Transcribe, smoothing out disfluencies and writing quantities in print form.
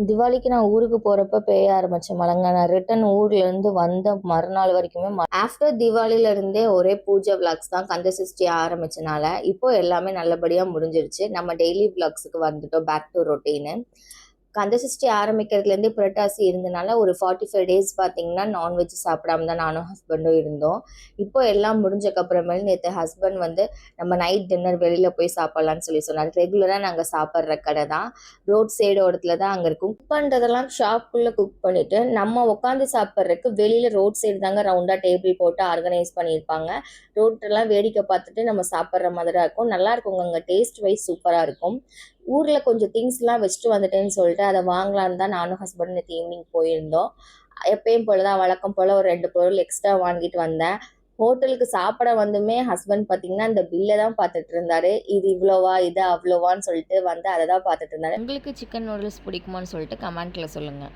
திவாலிக்கு நான் ஊருக்கு போறப்ப பெய்ய ஆரம்பிச்ச மழைங்க. நான் ரிட்டர்ன் ஊர்ல இருந்து வந்த மறுநாள் வரைக்குமே ஆஃப்டர் தீபாவளில இருந்தே ஒரே பூஜை விளாக்ஸ் தான் கந்த சஷ்டி ஆரம்பிச்சனால இப்போ எல்லாமே நல்லபடியா முடிஞ்சிருச்சு. நம்ம டெய்லி விளாக்ஸுக்கு வந்துட்டோம், back to routine. Kanda Sashti ஆரம்பிக்கிறதுலேருந்து புரட்டாசி இருந்தனால ஒரு 45 டேஸ் பார்த்தீங்கன்னா நான்வெஜ் சாப்பிடாம தான் நானும் ஹஸ்பண்டும் இருந்தோம். இப்போ எல்லாம் முடிஞ்சக்கப்புறமேல் நேற்று ஹஸ்பண்ட் வந்து நம்ம நைட் டின்னர் வெளியில் போய் சாப்பிட்லான்னு சொன்னார். ரெகுலராக நாங்கள் சாப்பிட்ற கடை தான், ரோட் சைடு இடத்துல தான் அங்கே இருக்கும். குக் பண்ணுறதெல்லாம் ஷாப்புக்குள்ளே குக் பண்ணிவிட்டு நம்ம உட்காந்து சாப்பிட்றதுக்கு வெளியில் ரோட் சைடு தாங்க ரவுண்டாக டேபிள் போட்டு ஆர்கனைஸ் பண்ணியிருப்பாங்க. ரோட்டெல்லாம் வேடிக்கை பார்த்துட்டு நம்ம சாப்பிட்ற மாதிரி தான் இருக்கும். நல்லா இருக்குங்க, அங்கே டேஸ்ட் வைஸ் சூப்பராக இருக்கும். ஊரில் கொஞ்சம் திங்ஸ்லாம் வச்சுட்டு வந்துட்டேன்னு சொல்லிட்டு அதை வாங்கலான்னு தான் நானும் ஹஸ்பண்ட் நேற்று ஈவினிங் போயிருந்தோம். எப்பயும் போல தான் வழக்கம் போல் ஒரு 2 பொருள் எக்ஸ்ட்ரா வாங்கிட்டு வந்தேன். ஹோட்டலுக்கு சாப்பிட வந்துமே ஹஸ்பண்ட் பார்த்தீங்கன்னா இந்த பில்லை தான் பார்த்துட்டு இருந்தாரு. இது இவ்வளோவா, இது அவ்வளோவான்னு சொல்லிட்டு வந்து அதை தான் பார்த்துட்டு இருந்தாரு. உங்களுக்கு சிக்கன் நூடுல்ஸ் பிடிக்குமான்னு சொல்லிட்டு கமெண்ட்டில் சொல்லுங்கள்.